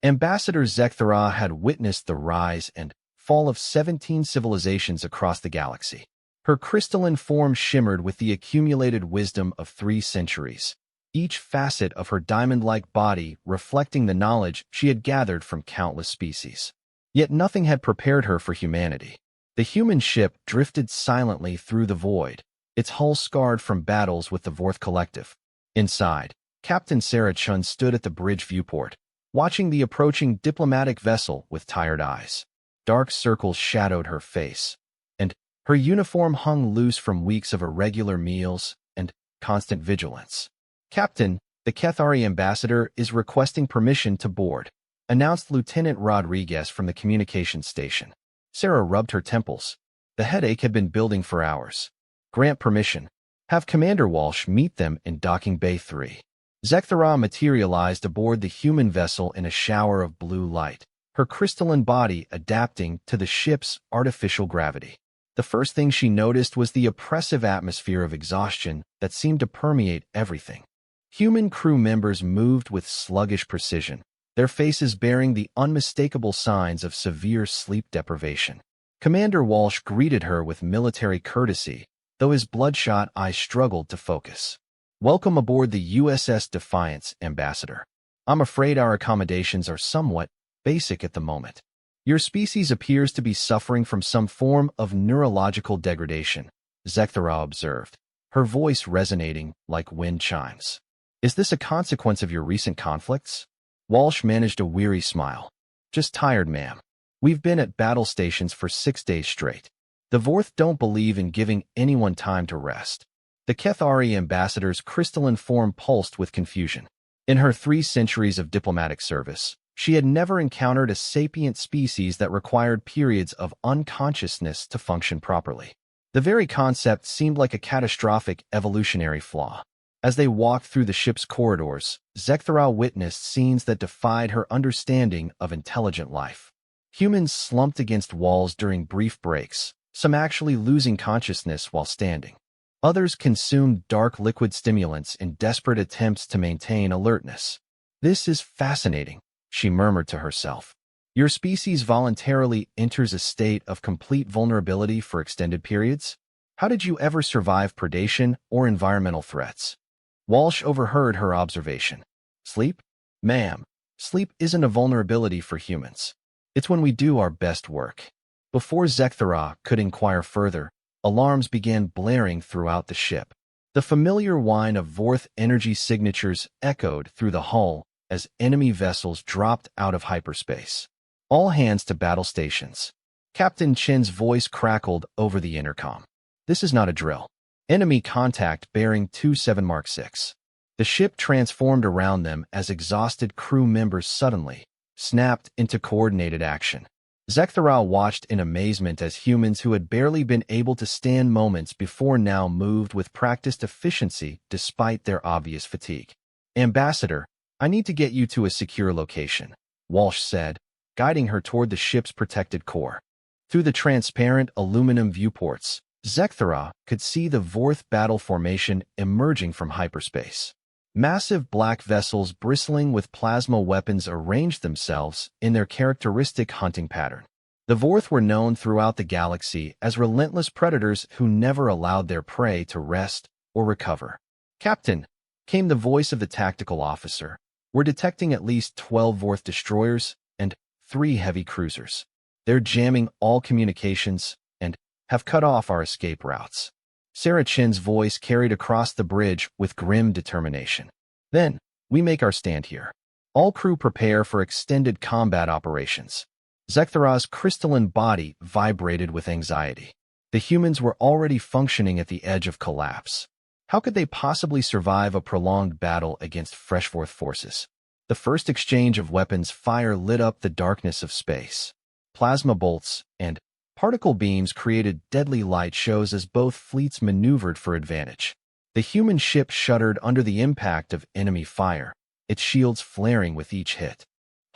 Ambassador Zekthara had witnessed the rise and fall of 17 civilizations across the galaxy. Her crystalline form shimmered with the accumulated wisdom of 3 centuries, each facet of her diamond-like body reflecting the knowledge she had gathered from countless species. Yet nothing had prepared her for humanity. The human ship drifted silently through the void, its hull scarred from battles with the Vorth Collective. Inside, Captain Sarah Chun stood at the bridge viewport, watching the approaching diplomatic vessel with tired eyes. Dark circles shadowed her face, and her uniform hung loose from weeks of irregular meals and constant vigilance. "Captain, the Kethari ambassador is requesting permission to board," announced Lieutenant Rodriguez from the communications station. Sarah rubbed her temples. The headache had been building for hours. "Grant permission. Have Commander Walsh meet them in Docking Bay 3. Zekthara materialized aboard the human vessel in a shower of blue light, her crystalline body adapting to the ship's artificial gravity. The first thing she noticed was the oppressive atmosphere of exhaustion that seemed to permeate everything. Human crew members moved with sluggish precision, their faces bearing the unmistakable signs of severe sleep deprivation. Commander Walsh greeted her with military courtesy, though his bloodshot eyes struggled to focus. "Welcome aboard the USS Defiance, Ambassador. I'm afraid our accommodations are somewhat basic at the moment. Your species appears to be suffering from some form of neurological degradation," Zekthara observed, her voice resonating like wind chimes. "Is this a consequence of your recent conflicts?" Walsh managed a weary smile. "Just tired, ma'am. We've been at battle stations for 6 days straight. The Vorth don't believe in giving anyone time to rest." The Kethari ambassador's crystalline form pulsed with confusion. In her 3 centuries of diplomatic service, she had never encountered a sapient species that required periods of unconsciousness to function properly. The very concept seemed like a catastrophic evolutionary flaw. As they walked through the ship's corridors, Zekthara witnessed scenes that defied her understanding of intelligent life. Humans slumped against walls during brief breaks, some actually losing consciousness while standing. Others consumed dark liquid stimulants in desperate attempts to maintain alertness. "This is fascinating," she murmured to herself. "Your species voluntarily enters a state of complete vulnerability for extended periods? How did you ever survive predation or environmental threats?" Walsh overheard her observation. "Sleep? Ma'am, sleep isn't a vulnerability for humans. It's when we do our best work." Before Zekthara could inquire further, alarms began blaring throughout the ship. The familiar whine of Vorth energy signatures echoed through the hull as enemy vessels dropped out of hyperspace. "All hands to battle stations." Captain Chen's voice crackled over the intercom. "This is not a drill. Enemy contact bearing 27 Mark 6. The ship transformed around them as exhausted crew members suddenly snapped into coordinated action. Zekthara watched in amazement as humans who had barely been able to stand moments before now moved with practiced efficiency despite their obvious fatigue. "Ambassador, I need to get you to a secure location," Walsh said, guiding her toward the ship's protected core. Through the transparent aluminum viewports, Zekthara could see the Vorth battle formation emerging from hyperspace. Massive black vessels bristling with plasma weapons arranged themselves in their characteristic hunting pattern. The Vorth were known throughout the galaxy as relentless predators who never allowed their prey to rest or recover. "Captain," came the voice of the tactical officer, "we're detecting at least 12 Vorth destroyers and 3 heavy cruisers. They're jamming all communications and have cut off our escape routes." Sarah Chen's voice carried across the bridge with grim determination. "Then, we make our stand here. All crew prepare for extended combat operations." Zekthara's crystalline body vibrated with anxiety. The humans were already functioning at the edge of collapse. How could they possibly survive a prolonged battle against fresh Vorth forces? The first exchange of weapons fire lit up the darkness of space. Plasma bolts and particle beams created deadly light shows as both fleets maneuvered for advantage. The human ship shuddered under the impact of enemy fire, its shields flaring with each hit.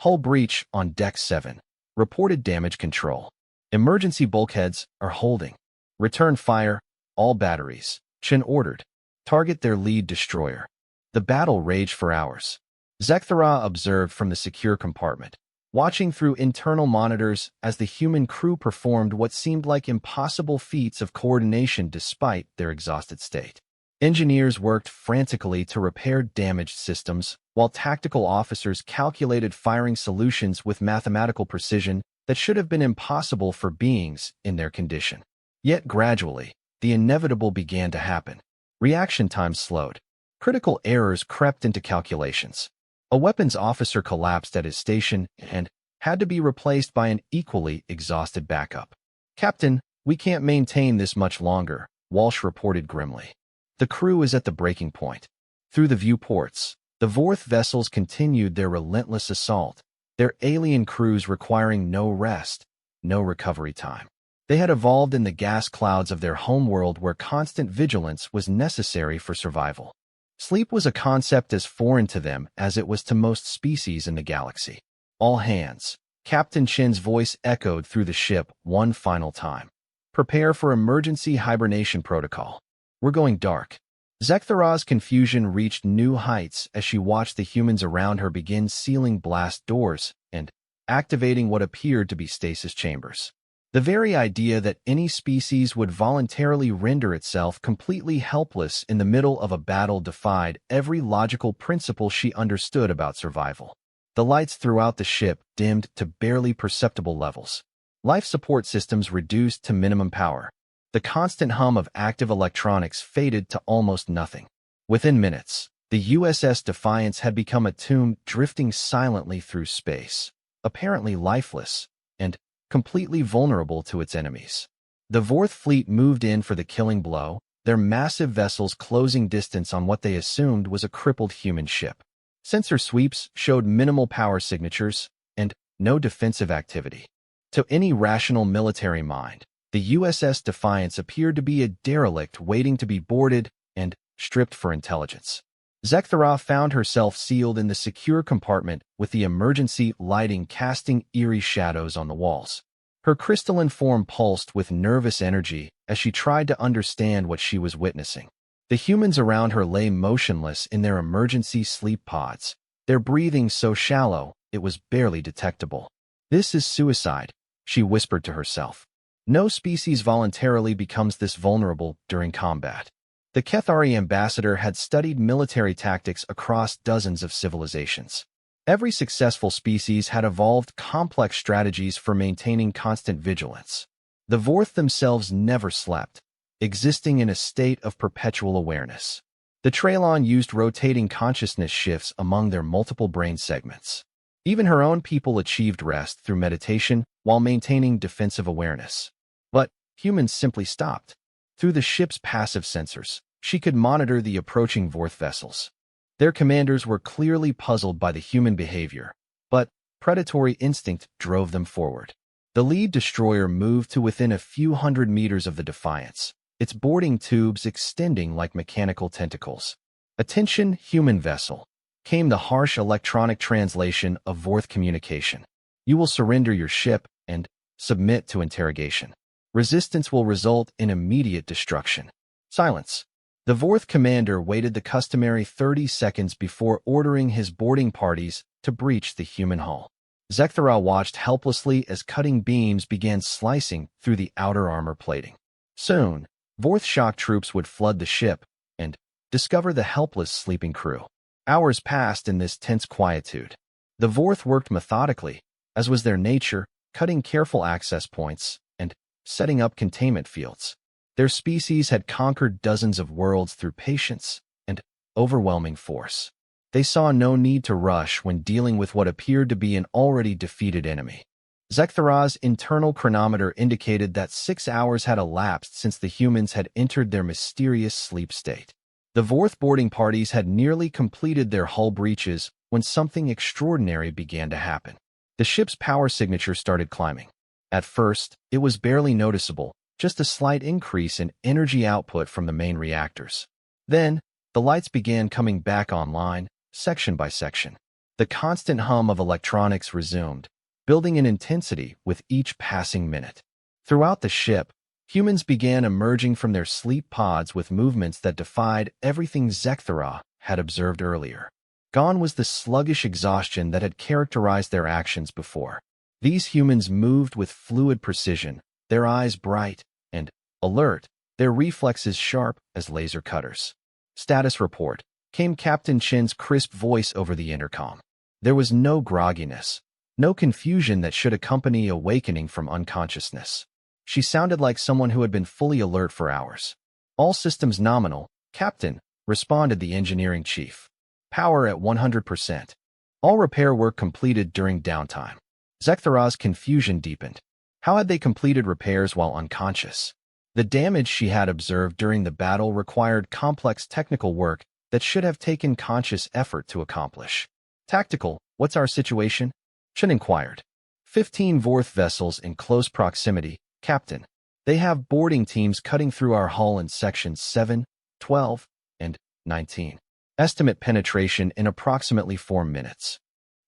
"Hull breach on Deck 7. Reported damage control. Emergency bulkheads are holding. Return fire, all batteries," Chen ordered. "Target their lead destroyer." The battle raged for hours. Zekthara observed from the secure compartment, watching through internal monitors as the human crew performed what seemed like impossible feats of coordination despite their exhausted state. Engineers worked frantically to repair damaged systems, while tactical officers calculated firing solutions with mathematical precision that should have been impossible for beings in their condition. Yet gradually, the inevitable began to happen. Reaction times slowed. Critical errors crept into calculations. A weapons officer collapsed at his station and had to be replaced by an equally exhausted backup. "Captain, we can't maintain this much longer," Walsh reported grimly. "The crew is at the breaking point." Through the viewports, the Vorth vessels continued their relentless assault, their alien crews requiring no rest, no recovery time. They had evolved in the gas clouds of their homeworld where constant vigilance was necessary for survival. Sleep was a concept as foreign to them as it was to most species in the galaxy. "All hands," Captain Chen's voice echoed through the ship one final time. "Prepare for emergency hibernation protocol. We're going dark." Zekthara's confusion reached new heights as she watched the humans around her begin sealing blast doors and activating what appeared to be stasis chambers. The very idea that any species would voluntarily render itself completely helpless in the middle of a battle defied every logical principle she understood about survival. The lights throughout the ship dimmed to barely perceptible levels. Life support systems reduced to minimum power. The constant hum of active electronics faded to almost nothing. Within minutes, the USS Defiance had become a tomb drifting silently through space, apparently lifeless and completely vulnerable to its enemies. The Vorth fleet moved in for the killing blow, their massive vessels closing distance on what they assumed was a crippled human ship. Sensor sweeps showed minimal power signatures and no defensive activity. To any rational military mind, the USS Defiance appeared to be a derelict waiting to be boarded and stripped for intelligence. Zekthara found herself sealed in the secure compartment with the emergency lighting casting eerie shadows on the walls. Her crystalline form pulsed with nervous energy as she tried to understand what she was witnessing. The humans around her lay motionless in their emergency sleep pods, their breathing so shallow it was barely detectable. "This is suicide," she whispered to herself. "No species voluntarily becomes this vulnerable during combat." The Kethari ambassador had studied military tactics across dozens of civilizations. Every successful species had evolved complex strategies for maintaining constant vigilance. The Vorth themselves never slept, existing in a state of perpetual awareness. The Traylon used rotating consciousness shifts among their multiple brain segments. Even her own people achieved rest through meditation while maintaining defensive awareness. But humans simply stopped. Through the ship's passive sensors, she could monitor the approaching Vorth vessels. Their commanders were clearly puzzled by the human behavior, but predatory instinct drove them forward. The lead destroyer moved to within a few hundred meters of the Defiance, its boarding tubes extending like mechanical tentacles. "Attention, human vessel," came the harsh electronic translation of Vorth communication. "You will surrender your ship and submit to interrogation. Resistance will result in immediate destruction." Silence. The Vorth commander waited the customary 30 seconds before ordering his boarding parties to breach the human hull. Zekthara watched helplessly as cutting beams began slicing through the outer armor plating. Soon, Vorth shock troops would flood the ship and discover the helpless sleeping crew. Hours passed in this tense quietude. The Vorth worked methodically, as was their nature, cutting careful access points and setting up containment fields. Their species had conquered dozens of worlds through patience and overwhelming force. They saw no need to rush when dealing with what appeared to be an already defeated enemy. Zekthara's internal chronometer indicated that 6 hours had elapsed since the humans had entered their mysterious sleep state. The Vorth boarding parties had nearly completed their hull breaches when something extraordinary began to happen. The ship's power signature started climbing. At first, it was barely noticeable, just a slight increase in energy output from the main reactors. Then, the lights began coming back online, section by section. The constant hum of electronics resumed, building in intensity with each passing minute. Throughout the ship, humans began emerging from their sleep pods with movements that defied everything Zekthara had observed earlier. Gone was the sluggish exhaustion that had characterized their actions before. These humans moved with fluid precision, their eyes bright and alert, their reflexes sharp as laser cutters. "Status report," came Captain Chin's crisp voice over the intercom. There was no grogginess, no confusion that should accompany awakening from unconsciousness. She sounded like someone who had been fully alert for hours. "All systems nominal, Captain," responded the engineering chief. "Power at 100%. All repair work completed during downtime." Zekthara's confusion deepened. How had they completed repairs while unconscious? The damage she had observed during the battle required complex technical work that should have taken conscious effort to accomplish. "Tactical, what's our situation?" Chen inquired. 15 Vorth vessels in close proximity, Captain. They have boarding teams cutting through our hull in sections 7, 12, and 19. Estimate penetration in approximately 4 minutes.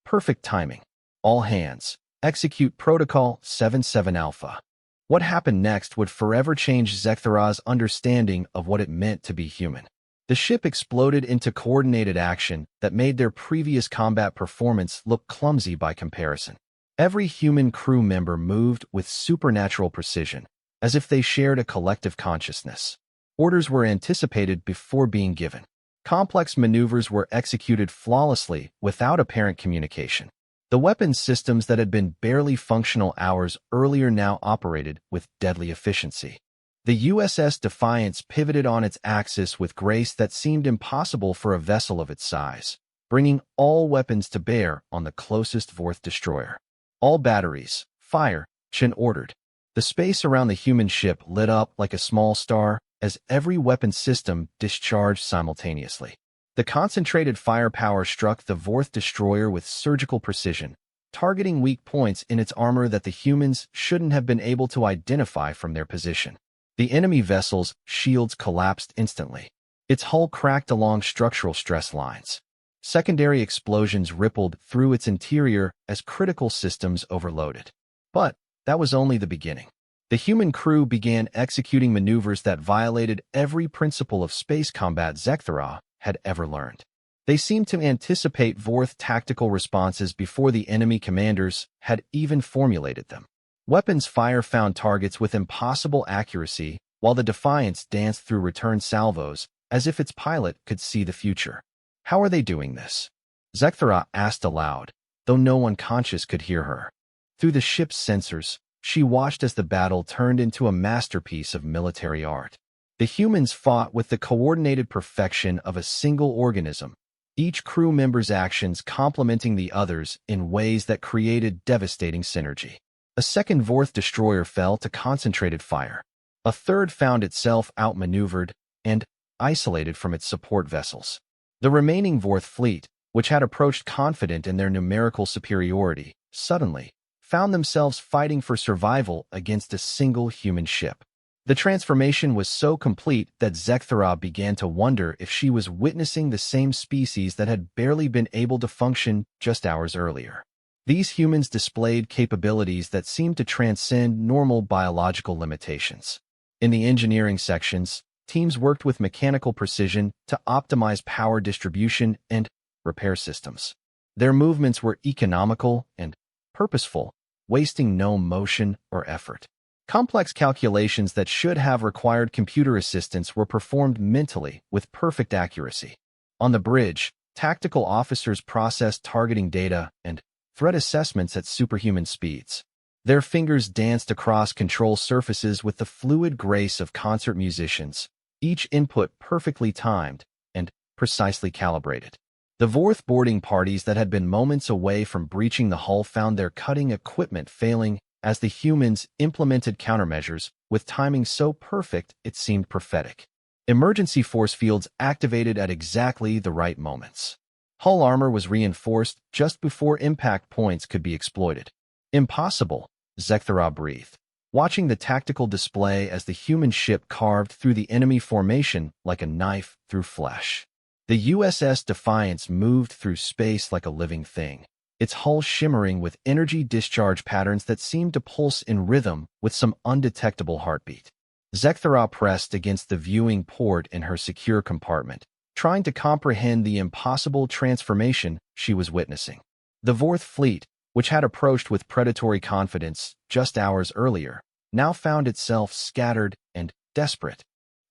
Perfect timing. All hands. Execute Protocol 77 Alpha. What happened next would forever change Zekthara's understanding of what it meant to be human. The ship exploded into coordinated action that made their previous combat performance look clumsy by comparison. Every human crew member moved with supernatural precision, as if they shared a collective consciousness. Orders were anticipated before being given. Complex maneuvers were executed flawlessly without apparent communication. The weapons systems that had been barely functional hours earlier now operated with deadly efficiency. The USS Defiance pivoted on its axis with grace that seemed impossible for a vessel of its size, bringing all weapons to bear on the closest Vorth destroyer. "All batteries, fire," Chen ordered. The space around the human ship lit up like a small star as every weapon system discharged simultaneously. The concentrated firepower struck the Vorth destroyer with surgical precision, targeting weak points in its armor that the humans shouldn't have been able to identify from their position. The enemy vessel's shields collapsed instantly. Its hull cracked along structural stress lines. Secondary explosions rippled through its interior as critical systems overloaded. But that was only the beginning. The human crew began executing maneuvers that violated every principle of space combat Zekthara had ever learned. They seemed to anticipate Vorth tactical responses before the enemy commanders had even formulated them. Weapons fire found targets with impossible accuracy, while the Defiance danced through return salvos as if its pilot could see the future. "How are they doing this?" Zekthara asked aloud, though no one conscious could hear her. Through the ship's sensors, she watched as the battle turned into a masterpiece of military art. The humans fought with the coordinated perfection of a single organism, each crew member's actions complementing the others in ways that created devastating synergy. A second Vorth destroyer fell to concentrated fire. A third found itself outmaneuvered and isolated from its support vessels. The remaining Vorth fleet, which had approached confident in their numerical superiority, suddenly found themselves fighting for survival against a single human ship. The transformation was so complete that Zekthara began to wonder if she was witnessing the same species that had barely been able to function just hours earlier. These humans displayed capabilities that seemed to transcend normal biological limitations. In the engineering sections, teams worked with mechanical precision to optimize power distribution and repair systems. Their movements were economical and purposeful, wasting no motion or effort. Complex calculations that should have required computer assistance were performed mentally with perfect accuracy. On the bridge, tactical officers processed targeting data and threat assessments at superhuman speeds. Their fingers danced across control surfaces with the fluid grace of concert musicians, each input perfectly timed and precisely calibrated. The Vorth boarding parties that had been moments away from breaching the hull found their cutting equipment failing as the humans implemented countermeasures with timing so perfect it seemed prophetic. Emergency force fields activated at exactly the right moments. Hull armor was reinforced just before impact points could be exploited. "Impossible," Zekthara breathed, watching the tactical display as the human ship carved through the enemy formation like a knife through flesh. The USS Defiance moved through space like a living thing, its hull shimmering with energy discharge patterns that seemed to pulse in rhythm with some undetectable heartbeat. Zekthara pressed against the viewing port in her secure compartment, trying to comprehend the impossible transformation she was witnessing. The Vorth fleet, which had approached with predatory confidence just hours earlier, now found itself scattered and desperate.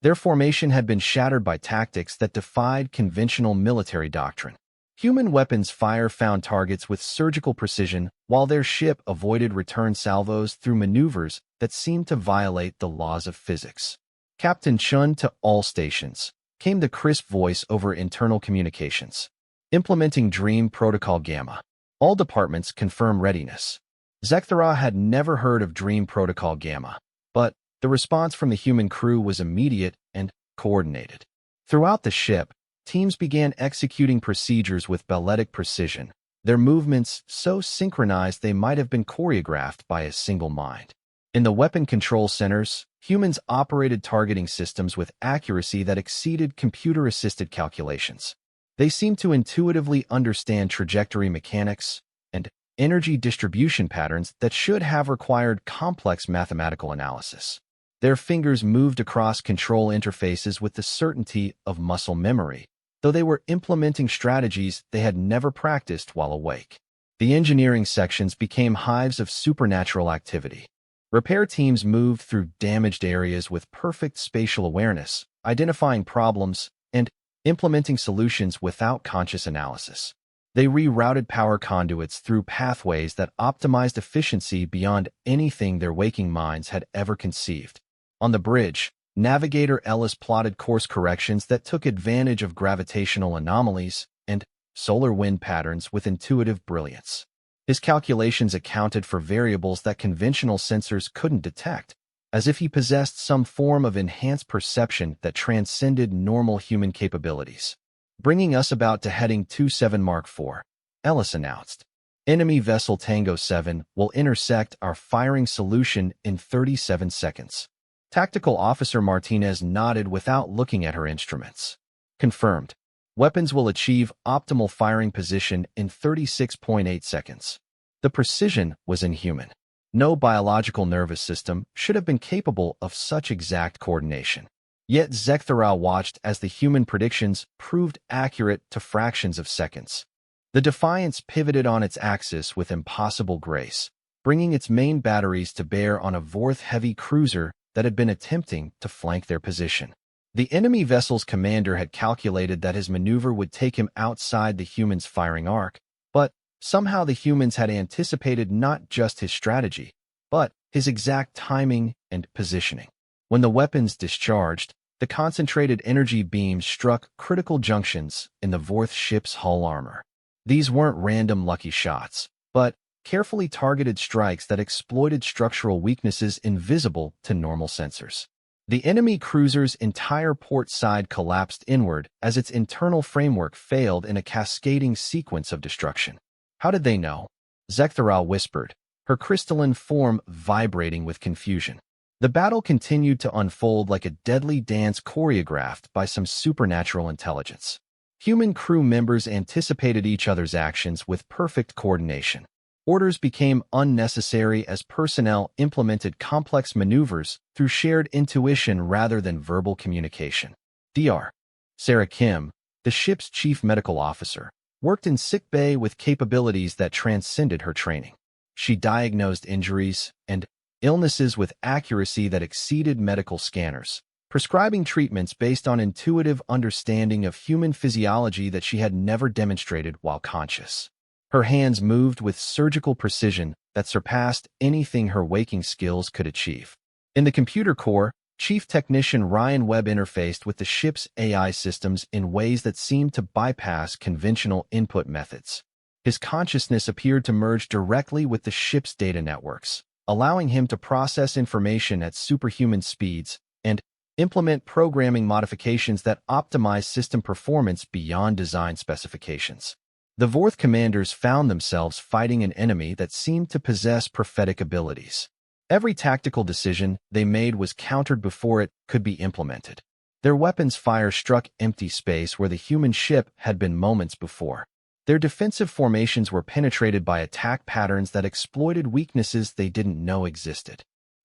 Their formation had been shattered by tactics that defied conventional military doctrine. Human weapons fire found targets with surgical precision, while their ship avoided return salvos through maneuvers that seemed to violate the laws of physics. Captain Chun to all stations, came the crisp voice over internal communications. Implementing Dream Protocol Gamma. All departments confirm readiness. Zekthara had never heard of Dream Protocol Gamma, but the response from the human crew was immediate and coordinated. Throughout the ship, teams began executing procedures with balletic precision, their movements so synchronized they might have been choreographed by a single mind. In the weapon control centers, humans operated targeting systems with accuracy that exceeded computer-assisted calculations. They seemed to intuitively understand trajectory mechanics and energy distribution patterns that should have required complex mathematical analysis. Their fingers moved across control interfaces with the certainty of muscle memory, though they were implementing strategies they had never practiced while awake. The engineering sections became hives of supernatural activity. Repair teams moved through damaged areas with perfect spatial awareness, identifying problems and implementing solutions without conscious analysis. They rerouted power conduits through pathways that optimized efficiency beyond anything their waking minds had ever conceived. On the bridge, Navigator Ellis plotted course corrections that took advantage of gravitational anomalies and solar wind patterns with intuitive brilliance. His calculations accounted for variables that conventional sensors couldn't detect, as if he possessed some form of enhanced perception that transcended normal human capabilities. Bringing us about to heading 27 Mark IV, Ellis announced. Enemy vessel Tango 7 will intersect our firing solution in 37 seconds. Tactical Officer Martinez nodded without looking at her instruments. Confirmed. Weapons will achieve optimal firing position in 36.8 seconds. The precision was inhuman. No biological nervous system should have been capable of such exact coordination. Yet Zekthara watched as the human predictions proved accurate to fractions of seconds. The Defiance pivoted on its axis with impossible grace, bringing its main batteries to bear on a Vorth-heavy cruiser that had been attempting to flank their position. The enemy vessel's commander had calculated that his maneuver would take him outside the humans' firing arc, but somehow the humans had anticipated not just his strategy, but his exact timing and positioning. When the weapons discharged, the concentrated energy beams struck critical junctions in the Vorth ship's hull armor. These weren't random lucky shots, but carefully targeted strikes that exploited structural weaknesses invisible to normal sensors. The enemy cruiser's entire port side collapsed inward as its internal framework failed in a cascading sequence of destruction. How did they know? Zekthara whispered, her crystalline form vibrating with confusion. The battle continued to unfold like a deadly dance choreographed by some supernatural intelligence. Human crew members anticipated each other's actions with perfect coordination. Orders became unnecessary as personnel implemented complex maneuvers through shared intuition rather than verbal communication. Dr. Sarah Kim, the ship's chief medical officer, worked in sickbay with capabilities that transcended her training. She diagnosed injuries and illnesses with accuracy that exceeded medical scanners, prescribing treatments based on intuitive understanding of human physiology that she had never demonstrated while conscious. Her hands moved with surgical precision that surpassed anything her waking skills could achieve. In the computer core, Chief Technician Ryan Webb interfaced with the ship's AI systems in ways that seemed to bypass conventional input methods. His consciousness appeared to merge directly with the ship's data networks, allowing him to process information at superhuman speeds and implement programming modifications that optimize system performance beyond design specifications. The Vorth commanders found themselves fighting an enemy that seemed to possess prophetic abilities. Every tactical decision they made was countered before it could be implemented. Their weapons fire struck empty space where the human ship had been moments before. Their defensive formations were penetrated by attack patterns that exploited weaknesses they didn't know existed.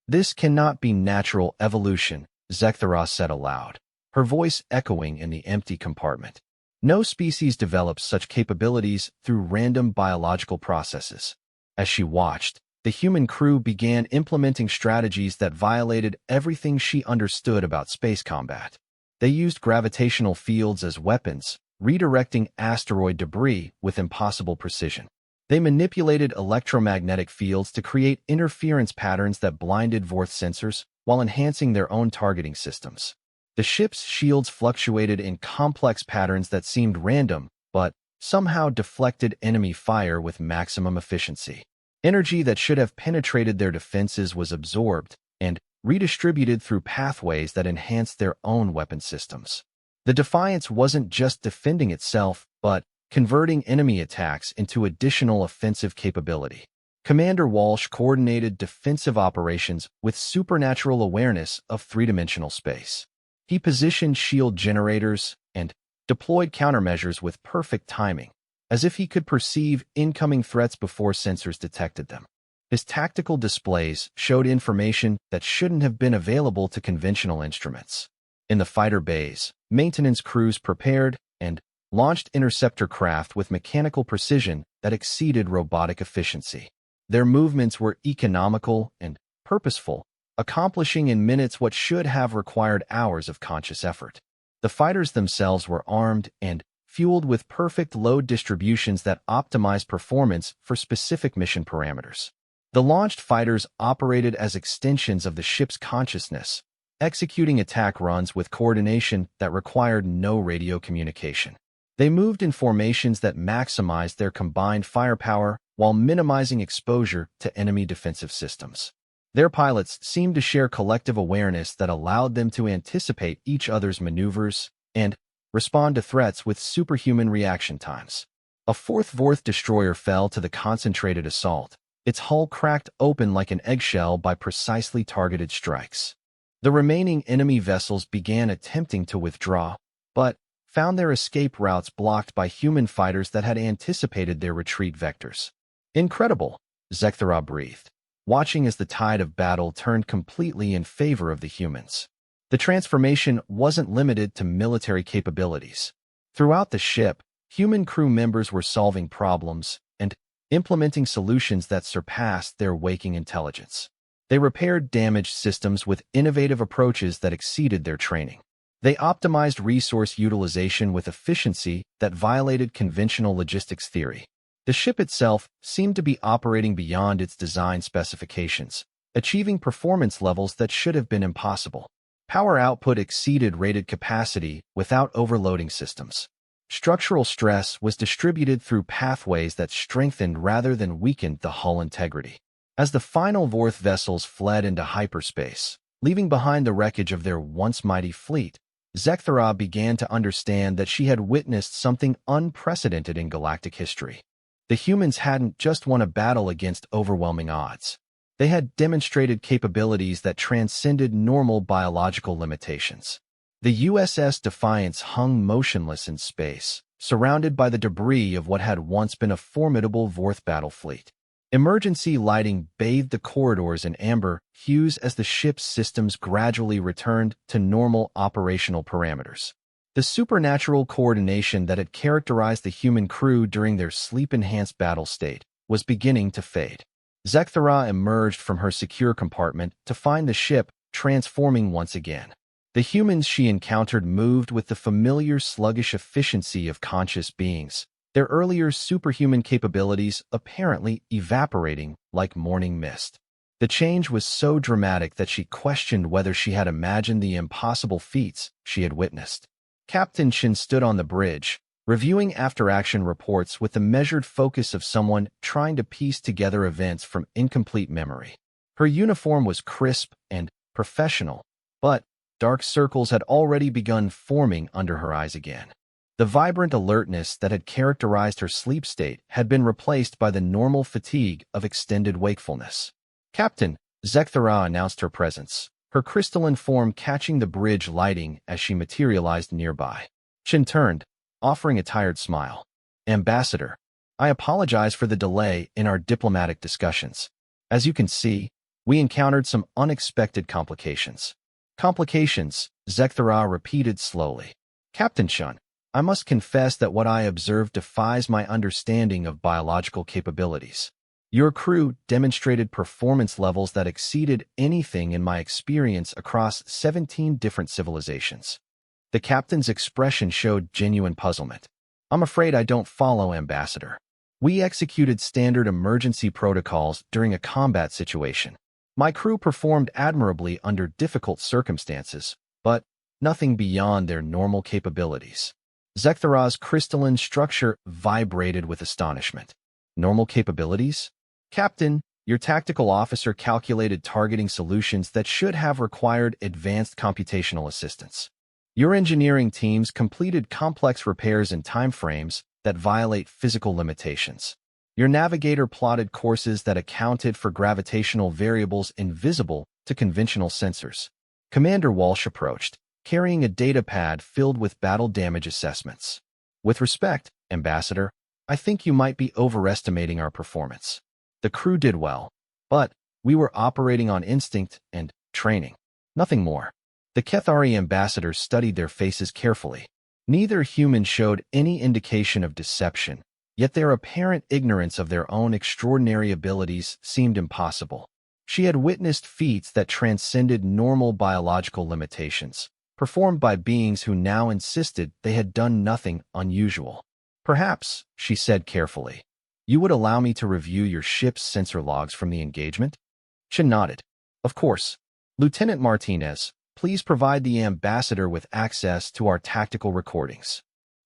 This cannot be natural evolution, Zekthara said aloud. her voice echoing in the empty compartment. No species develops such capabilities through random biological processes. As she watched, the human crew began implementing strategies that violated everything she understood about space combat. They used gravitational fields as weapons, redirecting asteroid debris with impossible precision. They manipulated electromagnetic fields to create interference patterns that blinded Vorth sensors while enhancing their own targeting systems. The ship's shields fluctuated in complex patterns that seemed random, but somehow deflected enemy fire with maximum efficiency. Energy that should have penetrated their defenses was absorbed and redistributed through pathways that enhanced their own weapon systems. The Defiance wasn't just defending itself, but converting enemy attacks into additional offensive capability. Commander Walsh coordinated defensive operations with supernatural awareness of three-dimensional space. He positioned shield generators and deployed countermeasures with perfect timing, as if he could perceive incoming threats before sensors detected them. His tactical displays showed information that shouldn't have been available to conventional instruments. In the fighter bays, maintenance crews prepared and launched interceptor craft with mechanical precision that exceeded robotic efficiency. Their movements were economical and purposeful, accomplishing in minutes what should have required hours of conscious effort. The fighters themselves were armed and fueled with perfect load distributions that optimized performance for specific mission parameters. The launched fighters operated as extensions of the ship's consciousness, executing attack runs with coordination that required no radio communication. They moved in formations that maximized their combined firepower while minimizing exposure to enemy defensive systems. Their pilots seemed to share collective awareness that allowed them to anticipate each other's maneuvers and respond to threats with superhuman reaction times. A fourth Vorth destroyer fell to the concentrated assault, its hull cracked open like an eggshell by precisely targeted strikes. The remaining enemy vessels began attempting to withdraw, but found their escape routes blocked by human fighters that had anticipated their retreat vectors. Incredible, Zekthara breathed, watching as the tide of battle turned completely in favor of the humans. The transformation wasn't limited to military capabilities. Throughout the ship, human crew members were solving problems and implementing solutions that surpassed their waking intelligence. They repaired damaged systems with innovative approaches that exceeded their training. They optimized resource utilization with efficiency that violated conventional logistics theory. The ship itself seemed to be operating beyond its design specifications, achieving performance levels that should have been impossible. Power output exceeded rated capacity without overloading systems. Structural stress was distributed through pathways that strengthened rather than weakened the hull integrity. As the final Vorth vessels fled into hyperspace, leaving behind the wreckage of their once mighty fleet, Zekthara began to understand that she had witnessed something unprecedented in galactic history. The humans hadn't just won a battle against overwhelming odds. They had demonstrated capabilities that transcended normal biological limitations. The USS Defiance hung motionless in space, surrounded by the debris of what had once been a formidable Vorth battle fleet. Emergency lighting bathed the corridors in amber hues as the ship's systems gradually returned to normal operational parameters. The supernatural coordination that had characterized the human crew during their sleep-enhanced battle state was beginning to fade. Zekthara emerged from her secure compartment to find the ship transforming once again. The humans she encountered moved with the familiar sluggish efficiency of conscious beings, their earlier superhuman capabilities apparently evaporating like morning mist. The change was so dramatic that she questioned whether she had imagined the impossible feats she had witnessed. Captain Shin stood on the bridge, reviewing after-action reports with the measured focus of someone trying to piece together events from incomplete memory. Her uniform was crisp and professional, but dark circles had already begun forming under her eyes again. The vibrant alertness that had characterized her sleep state had been replaced by the normal fatigue of extended wakefulness. "Captain," Zekthara announced her presence, her crystalline form catching the bridge lighting as she materialized nearby. Shin turned, offering a tired smile. "Ambassador, I apologize for the delay in our diplomatic discussions. As you can see, we encountered some unexpected complications." Complications, Zekthara repeated slowly. Captain Chun, I must confess that what I observed defies my understanding of biological capabilities. Your crew demonstrated performance levels that exceeded anything in my experience across 17 different civilizations. The captain's expression showed genuine puzzlement. I'm afraid I don't follow, Ambassador. We executed standard emergency protocols during a combat situation. My crew performed admirably under difficult circumstances, but nothing beyond their normal capabilities. Zekthara's crystalline structure vibrated with astonishment. Normal capabilities? Captain, your tactical officer calculated targeting solutions that should have required advanced computational assistance. Your engineering teams completed complex repairs in timeframes that violate physical limitations. Your navigator plotted courses that accounted for gravitational variables invisible to conventional sensors. Commander Walsh approached, carrying a data pad filled with battle damage assessments. With respect, Ambassador, I think you might be overestimating our performance. The crew did well, but we were operating on instinct and training. Nothing more. The Kethari ambassadors studied their faces carefully. Neither human showed any indication of deception, yet their apparent ignorance of their own extraordinary abilities seemed impossible. She had witnessed feats that transcended normal biological limitations, performed by beings who now insisted they had done nothing unusual. Perhaps, she said carefully, you would allow me to review your ship's sensor logs from the engagement? Chen nodded. Of course. Lieutenant Martinez, please provide the ambassador with access to our tactical recordings.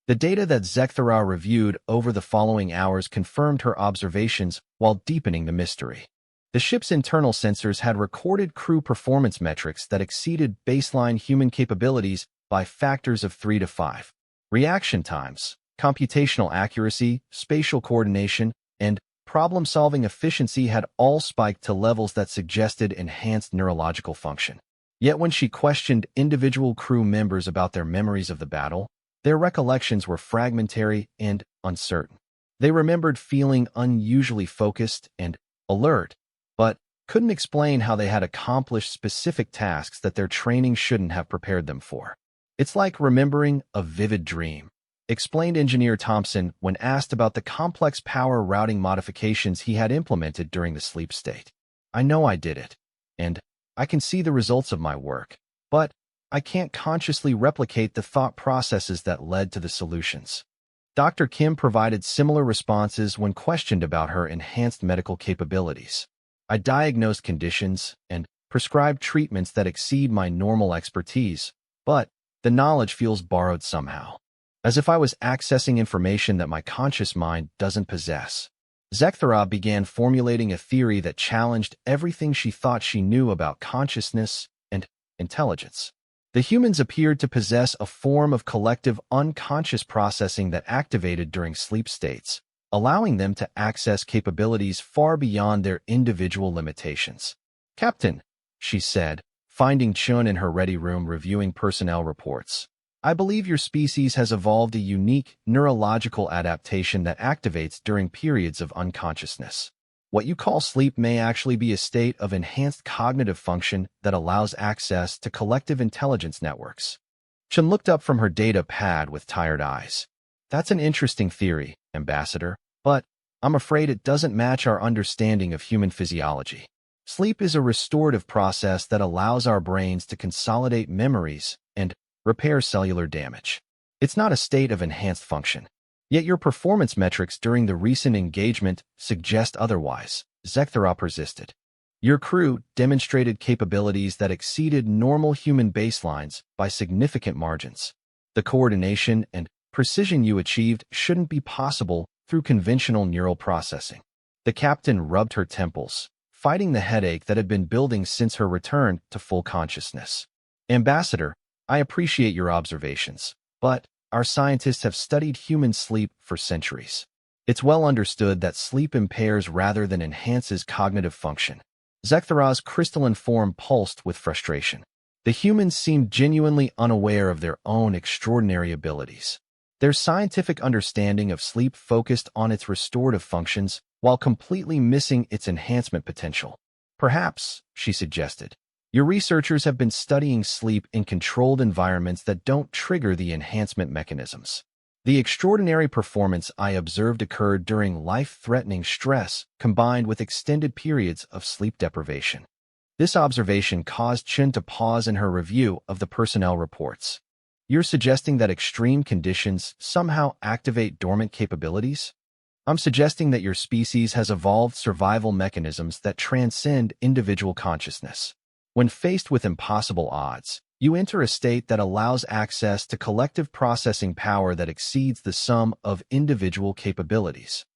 The data that Zekthara reviewed over the following hours confirmed her observations while deepening the mystery. The ship's internal sensors had recorded crew performance metrics that exceeded baseline human capabilities by factors of 3 to 5. Reaction times, computational accuracy, spatial coordination, and problem-solving efficiency had all spiked to levels that suggested enhanced neurological function. Yet when she questioned individual crew members about their memories of the battle, their recollections were fragmentary and uncertain. They remembered feeling unusually focused and alert, but couldn't explain how they had accomplished specific tasks that their training shouldn't have prepared them for. It's like remembering a vivid dream, explained Engineer Thompson when asked about the complex power routing modifications he had implemented during the sleep state. I know I did it, and I can see the results of my work, but I can't consciously replicate the thought processes that led to the solutions. Dr. Kim provided similar responses when questioned about her enhanced medical capabilities. I diagnosed conditions and prescribed treatments that exceed my normal expertise, but the knowledge feels borrowed somehow, as if I was accessing information that my conscious mind doesn't possess. Zekthara began formulating a theory that challenged everything she thought she knew about consciousness and intelligence. The humans appeared to possess a form of collective unconscious processing that activated during sleep states, allowing them to access capabilities far beyond their individual limitations. Captain, she said, finding Chun in her ready room reviewing personnel reports. I believe your species has evolved a unique neurological adaptation that activates during periods of unconsciousness. What you call sleep may actually be a state of enhanced cognitive function that allows access to collective intelligence networks. Chun looked up from her data pad with tired eyes. That's an interesting theory, Ambassador, but I'm afraid it doesn't match our understanding of human physiology. Sleep is a restorative process that allows our brains to consolidate memories and repair cellular damage. It's not a state of enhanced function. Yet your performance metrics during the recent engagement suggest otherwise, Zekthara persisted. Your crew demonstrated capabilities that exceeded normal human baselines by significant margins. The coordination and precision you achieved shouldn't be possible through conventional neural processing. The captain rubbed her temples, fighting the headache that had been building since her return to full consciousness. Ambassador, I appreciate your observations, but our scientists have studied human sleep for centuries. It's well understood that sleep impairs rather than enhances cognitive function. Zekthara's crystalline form pulsed with frustration. The humans seemed genuinely unaware of their own extraordinary abilities. Their scientific understanding of sleep focused on its restorative functions while completely missing its enhancement potential. Perhaps, she suggested, Your researchers have been studying sleep in controlled environments that don't trigger the enhancement mechanisms. The extraordinary performance I observed occurred during life-threatening stress combined with extended periods of sleep deprivation. This observation caused Chen to pause in her review of the personnel reports. You're suggesting that extreme conditions somehow activate dormant capabilities? I'm suggesting that your species has evolved survival mechanisms that transcend individual consciousness. When faced with impossible odds, you enter a state that allows access to collective processing power that exceeds the sum of individual capabilities.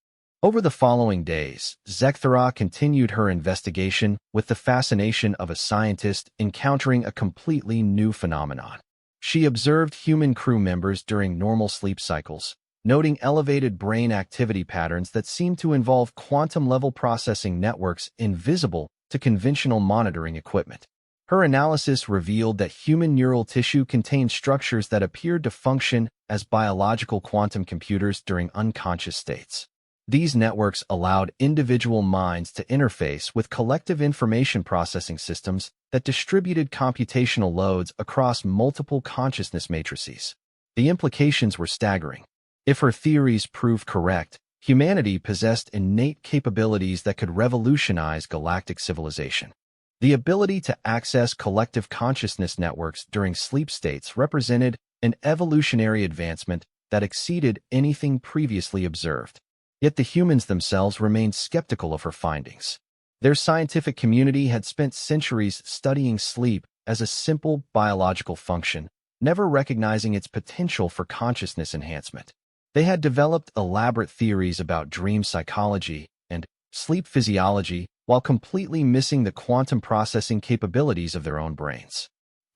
Over the following days, Zekthara continued her investigation with the fascination of a scientist encountering a completely new phenomenon. She observed human crew members during normal sleep cycles, noting elevated brain activity patterns that seemed to involve quantum-level processing networks invisible to conventional monitoring equipment. Her analysis revealed that human neural tissue contained structures that appeared to function as biological quantum computers during unconscious states. These networks allowed individual minds to interface with collective information processing systems that distributed computational loads across multiple consciousness matrices. The implications were staggering. If her theories proved correct, humanity possessed innate capabilities that could revolutionize galactic civilization. The ability to access collective consciousness networks during sleep states represented an evolutionary advancement that exceeded anything previously observed. Yet the humans themselves remained skeptical of her findings. Their scientific community had spent centuries studying sleep as a simple biological function, never recognizing its potential for consciousness enhancement. They had developed elaborate theories about dream psychology and sleep physiology while completely missing the quantum processing capabilities of their own brains.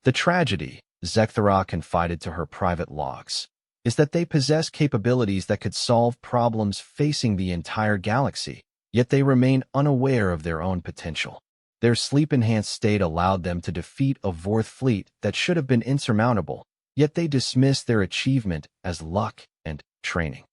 The tragedy, Zekthara confided to her private logs, is that they possess capabilities that could solve problems facing the entire galaxy, yet they remain unaware of their own potential. Their sleep-enhanced state allowed them to defeat a Vorth fleet that should have been insurmountable, yet they dismiss their achievement as luck and training.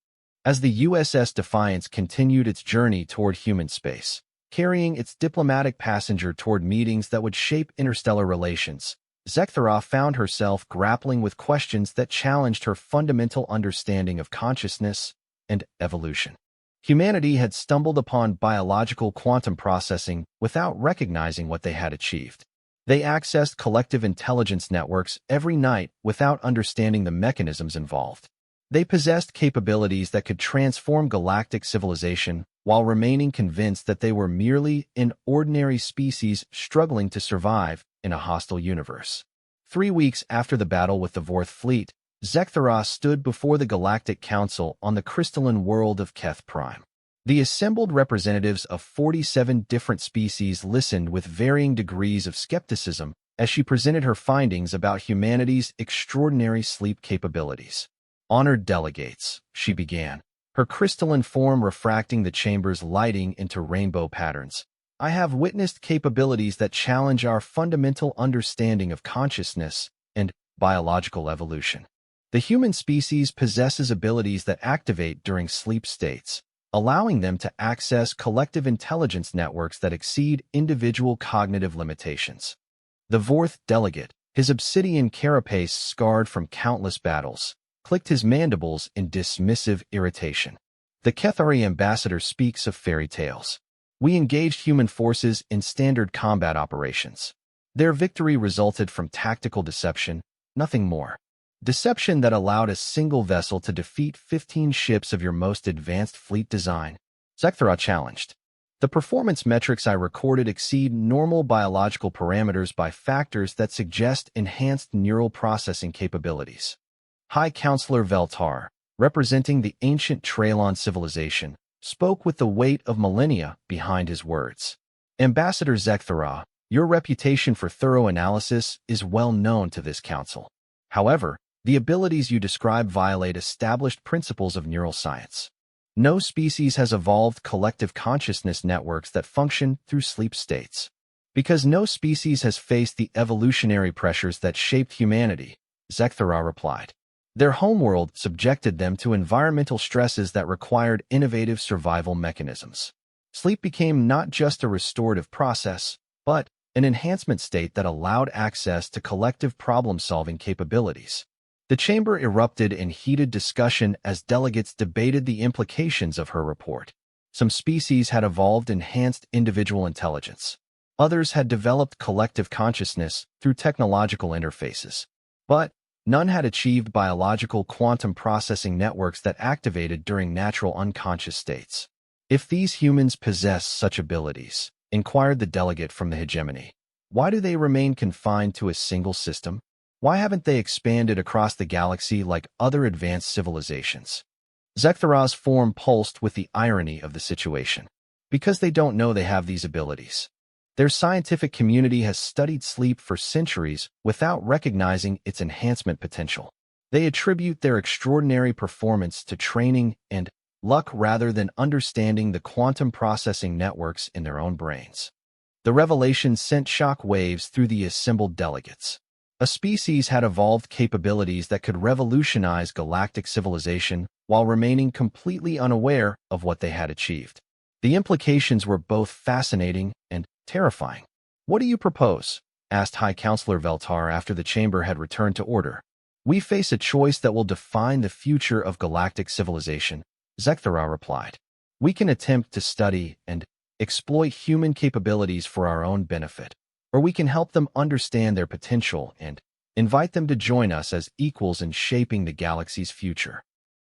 As the USS Defiance continued its journey toward human space, carrying its diplomatic passenger toward meetings that would shape interstellar relations, Zekthara found herself grappling with questions that challenged her fundamental understanding of consciousness and evolution. Humanity had stumbled upon biological quantum processing without recognizing what they had achieved. They accessed collective intelligence networks every night without understanding the mechanisms involved. They possessed capabilities that could transform galactic civilization while remaining convinced that they were merely an ordinary species struggling to survive in a hostile universe. 3 weeks after the battle with the Vorth fleet, Zekthara stood before the Galactic Council on the crystalline world of Keth Prime. The assembled representatives of 47 different species listened with varying degrees of skepticism as she presented her findings about humanity's extraordinary sleep capabilities. "Honored delegates," she began, her crystalline form refracting the chamber's lighting into rainbow patterns. "I have witnessed capabilities that challenge our fundamental understanding of consciousness and biological evolution. The human species possesses abilities that activate during sleep states, allowing them to access collective intelligence networks that exceed individual cognitive limitations." The Vorth delegate, his obsidian carapace scarred from countless battles, clicked his mandibles in dismissive irritation. The Kethari ambassador speaks of fairy tales. "We engaged human forces in standard combat operations. Their victory resulted from tactical deception, nothing more. Deception that allowed a single vessel to defeat 15 ships of your most advanced fleet design," Zekthara challenged. "The performance metrics I recorded exceed normal biological parameters by factors that suggest enhanced neural processing capabilities." High Counselor Veltar, representing the ancient Traylon civilization, spoke with the weight of millennia behind his words. "Ambassador Zekthara, your reputation for thorough analysis is well known to this council. However, the abilities you describe violate established principles of neuroscience. No species has evolved collective consciousness networks that function through sleep states. Because no species has faced the evolutionary pressures that shaped humanity," Zekthara replied. "Their homeworld subjected them to environmental stresses that required innovative survival mechanisms. Sleep became not just a restorative process, but an enhancement state that allowed access to collective problem-solving capabilities. The chamber erupted in heated discussion as delegates debated the implications of her report. Some species had evolved enhanced individual intelligence. Others had developed collective consciousness through technological interfaces. But none had achieved biological quantum processing networks that activated during natural unconscious states. If these humans possess such abilities, inquired the delegate from the hegemony, why do they remain confined to a single system? Why haven't they expanded across the galaxy like other advanced civilizations? Zekthara's form pulsed with the irony of the situation. Because they don't know they have these abilities. Their scientific community has studied sleep for centuries without recognizing its enhancement potential. They attribute their extraordinary performance to training and luck rather than understanding the quantum processing networks in their own brains. The revelation sent shock waves through the assembled delegates. A species had evolved capabilities that could revolutionize galactic civilization while remaining completely unaware of what they had achieved. The implications were both fascinating and terrifying. "What do you propose?" asked High Counselor Veltar after the chamber had returned to order. "We face a choice that will define the future of galactic civilization," Zekthara replied. "We can attempt to study and exploit human capabilities for our own benefit, or we can help them understand their potential and invite them to join us as equals in shaping the galaxy's future."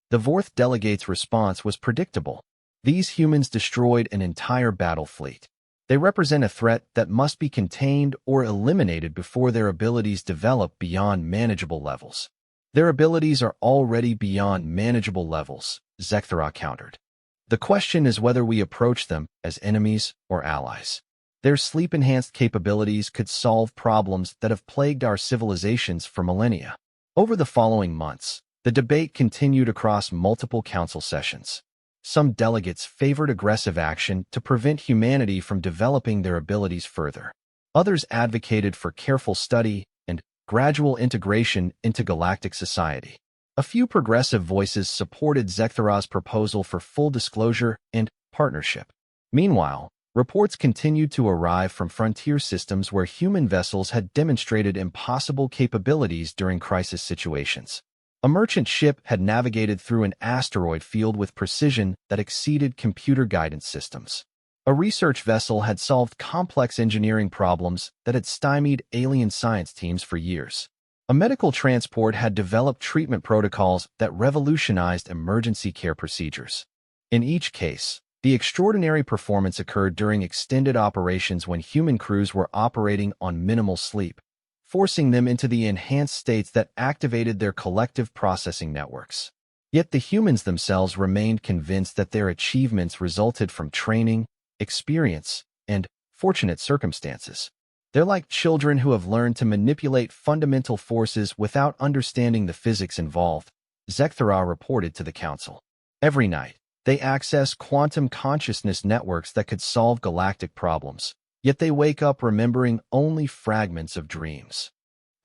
The Vorth delegate's response was predictable. These humans destroyed an entire battle fleet. They represent a threat that must be contained or eliminated before their abilities develop beyond manageable levels. "Their abilities are already beyond manageable levels," Zekthara countered. "The question is whether we approach them as enemies or allies. Their sleep-enhanced capabilities could solve problems that have plagued our civilizations for millennia." Over the following months, the debate continued across multiple council sessions. Some delegates favored aggressive action to prevent humanity from developing their abilities further. Others advocated for careful study and gradual integration into galactic society. A few progressive voices supported Zekthara's proposal for full disclosure and partnership. Meanwhile, reports continued to arrive from frontier systems where human vessels had demonstrated impossible capabilities during crisis situations. A merchant ship had navigated through an asteroid field with precision that exceeded computer guidance systems. A research vessel had solved complex engineering problems that had stymied alien science teams for years. A medical transport had developed treatment protocols that revolutionized emergency care procedures. In each case, the extraordinary performance occurred during extended operations when human crews were operating on minimal sleep, forcing them into the enhanced states that activated their collective processing networks. Yet the humans themselves remained convinced that their achievements resulted from training, experience, and fortunate circumstances. They're like children who have learned to manipulate fundamental forces without understanding the physics involved, Zekthara reported to the council. Every night, they access quantum consciousness networks that could solve galactic problems. Yet they wake up remembering only fragments of dreams.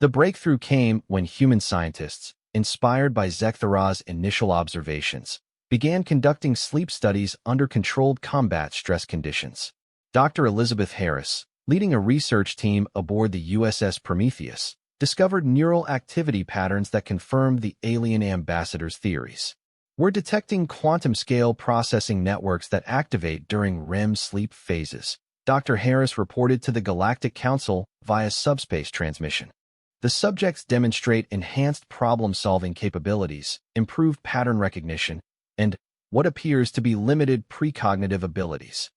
The breakthrough came when human scientists, inspired by Zekthara's initial observations, began conducting sleep studies under controlled combat stress conditions. Dr. Elizabeth Harris, leading a research team aboard the USS Prometheus, discovered neural activity patterns that confirmed the alien ambassador's theories. "We're detecting quantum-scale processing networks that activate during REM sleep phases," Dr. Harris reported to the Galactic Council via subspace transmission. "The subjects demonstrate enhanced problem-solving capabilities, improved pattern recognition, and what appears to be limited precognitive abilities."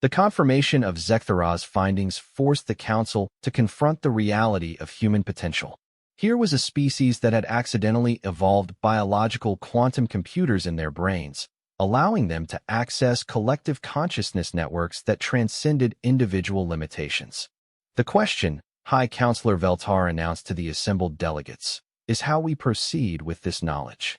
The confirmation of Zekthara's findings forced the Council to confront the reality of human potential. Here was a species that had accidentally evolved biological quantum computers in their brains, allowing them to access collective consciousness networks that transcended individual limitations. "The question," High Counselor Veltar announced to the assembled delegates, "is how we proceed with this knowledge."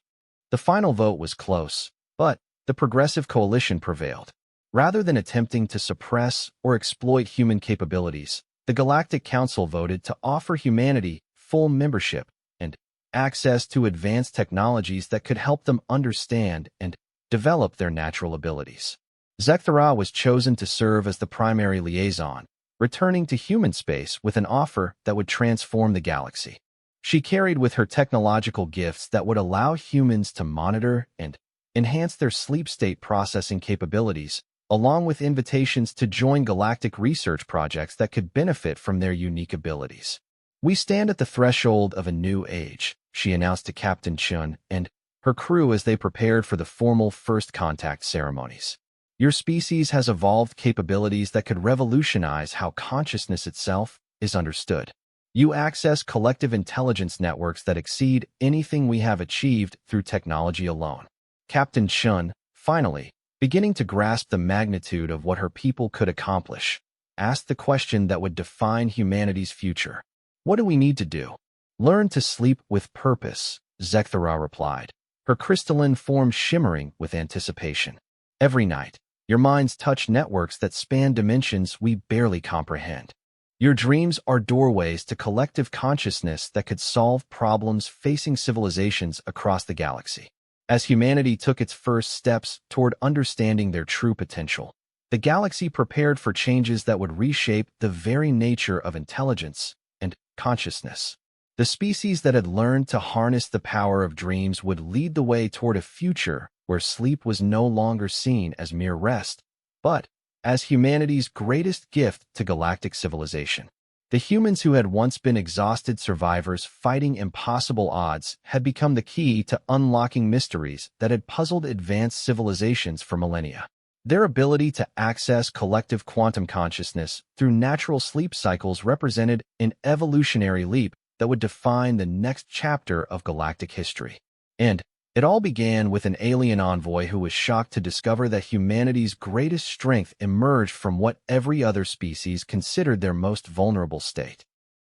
The final vote was close, but the Progressive Coalition prevailed. Rather than attempting to suppress or exploit human capabilities, the Galactic Council voted to offer humanity full membership and access to advanced technologies that could help them understand and develop their natural abilities. Zekthara was chosen to serve as the primary liaison, returning to human space with an offer that would transform the galaxy. She carried with her technological gifts that would allow humans to monitor and enhance their sleep state processing capabilities, along with invitations to join galactic research projects that could benefit from their unique abilities. "We stand at the threshold of a new age," she announced to Captain Chun and her crew as they prepared for the formal first contact ceremonies. "Your species has evolved capabilities that could revolutionize how consciousness itself is understood. You access collective intelligence networks that exceed anything we have achieved through technology alone." Captain Chun, finally, beginning to grasp the magnitude of what her people could accomplish, asked the question that would define humanity's future. "What do we need to do?" "Learn to sleep with purpose," Zekthara replied, her crystalline form shimmering with anticipation. "Every night, your minds touch networks that span dimensions we barely comprehend. Your dreams are doorways to collective consciousness that could solve problems facing civilizations across the galaxy." As humanity took its first steps toward understanding their true potential, the galaxy prepared for changes that would reshape the very nature of intelligence and consciousness. The species that had learned to harness the power of dreams would lead the way toward a future where sleep was no longer seen as mere rest, but as humanity's greatest gift to galactic civilization. The humans who had once been exhausted survivors fighting impossible odds had become the key to unlocking mysteries that had puzzled advanced civilizations for millennia. Their ability to access collective quantum consciousness through natural sleep cycles represented an evolutionary leap that would define the next chapter of galactic history. And it all began with an alien envoy who was shocked to discover that humanity's greatest strength emerged from what every other species considered their most vulnerable state.